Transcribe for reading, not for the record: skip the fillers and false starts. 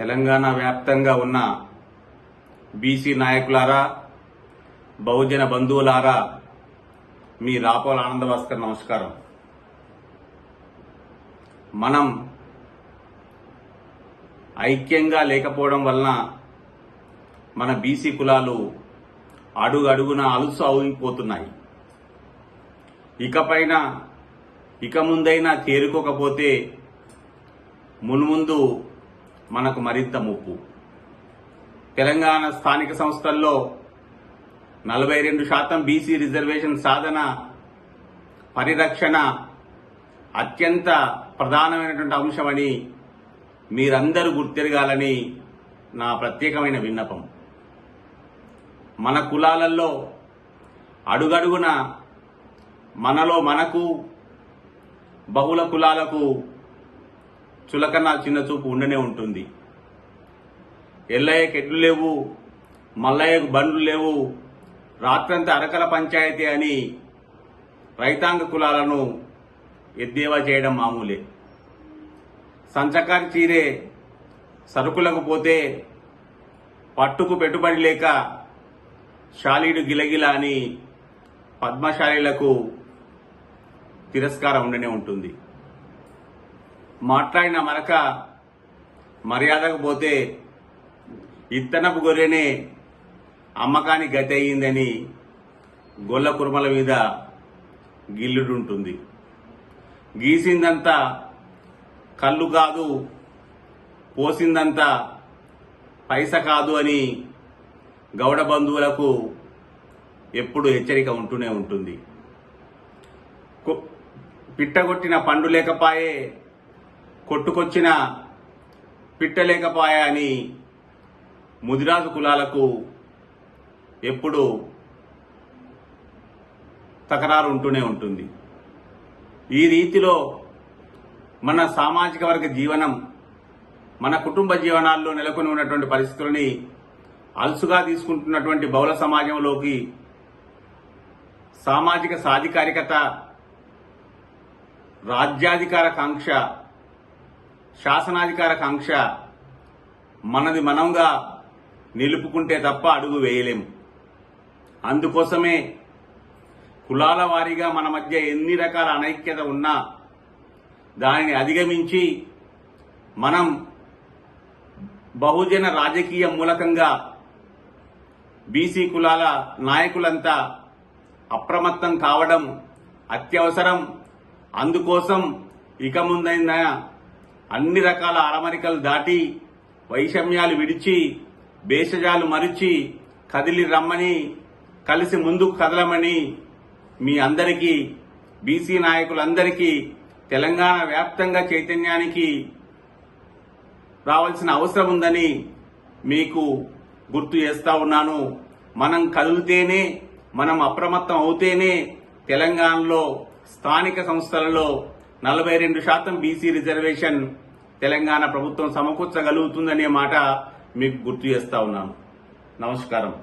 తెలంగాణ వ్యాప్తంగా ఉన్న బీసీ నాయకులారా, బహుజన బంధువులారా, మీ రాపోల ఆనందభాస్కర్ నమస్కారం. మనం ఐక్యంగా లేకపోవడం వలన మన బీసీ కులాలు అడుగడుగున అలుసు అవుపోతున్నాయి. ఇక ముందైనా చేరుకోకపోతే మున్ముందు మనకు మరింత ముప్పు. తెలంగాణ స్థానిక సంస్థల్లో 42% బీసీ రిజర్వేషన్ సాధన, పరిరక్షణ అత్యంత ప్రధానమైనటువంటి అంశమని మీరందరూ గుర్తెరగాలని నా ప్రత్యేకమైన విన్నపం. మన కులాలలో అడుగడుగున మనకు బహుళ కులాలకు చులకన చిన్నచూపు ఉండనే ఉంటుంది. ఎల్లయ్యకు ఎడ్లు లేవు, మల్లయ్యకు బండ్లు లేవు, రాత్రంతా అరకల పంచాయతీ అని రైతాంగ కులాలను ఎద్దేవా చేయడం మామూలే. సంచకారి చీరే సరుకులకు పోతే పట్టుకు పెట్టుబడి లేక శాలీడు గిలగిల అని పద్మశాలీలకు తిరస్కారం ఉండనే ఉంటుంది. మాట్లాడిన మరక మర్యాదకు పోతే ఇత్తనపు గొర్రెనే అమ్మకాని గతి అయ్యిందని గొల్ల కుర్మల మీద గిల్లుడుంటుంది. గీసిందంతా కళ్ళు కాదు, పోసిందంతా పైస కాదు అని గౌడ బంధువులకు ఎప్పుడు హెచ్చరిక ఉంటూనే ఉంటుంది. పిట్టగొట్టిన పండు లేకపాయే, కొట్టుకొచ్చిన పిట్ట లేకపాయే అని ముదిరాజు కులాలకు ఎప్పుడు తకరారు ఉంటూనే ఉంటుంది. ఈ రీతిలో మన సామాజిక వర్గ జీవనం, మన కుటుంబ జీవనాల్లో నెలకొని ఉన్నటువంటి పరిస్థితులని అలుసుగా తీసుకుంటున్నటువంటి బహుళ సమాజంలోకి సామాజిక సాధికారికత, రాజ్యాధికార కాంక్ష, శాసనాధికార కాంక్ష మనది మనంగా నిలుపుకుంటే తప్ప అడుగు వేయలేము. అందుకోసమే కులాల వారీగా మన మధ్య ఎన్ని రకాల అనైక్యత ఉన్నా దానిని అధిగమించి మనం బహుజన రాజకీయ మూలకంగా బీసీ కులాల నాయకులంతా అప్రమత్తం కావడం అత్యవసరం. అందుకోసం ఇక ముందైనా అన్ని రకాల అరమరికలు దాటి, వైషమ్యాలు విడిచి, భేషజాలు మరిచి కదిలి రమ్మని, కలిసి ముందుకు కదలమని మీ అందరికీ, బీసీ నాయకులందరికీ తెలంగాణ వ్యాప్తంగా చైతన్యానికి రావాల్సిన అవసరం ఉందని మీకు గుర్తు చేస్తా ఉన్నాను. మనం కదిలితేనే, మనం అప్రమత్తం అవుతేనే తెలంగాణలో స్థానిక సంస్థలలో 42% బీసీ రిజర్వేషన్ తెలంగాణ ప్రభుత్వం సమకూర్చగలుగుతుందనే మాట మీకు గుర్తు చేస్తా ఉన్నాను. నమస్కారం.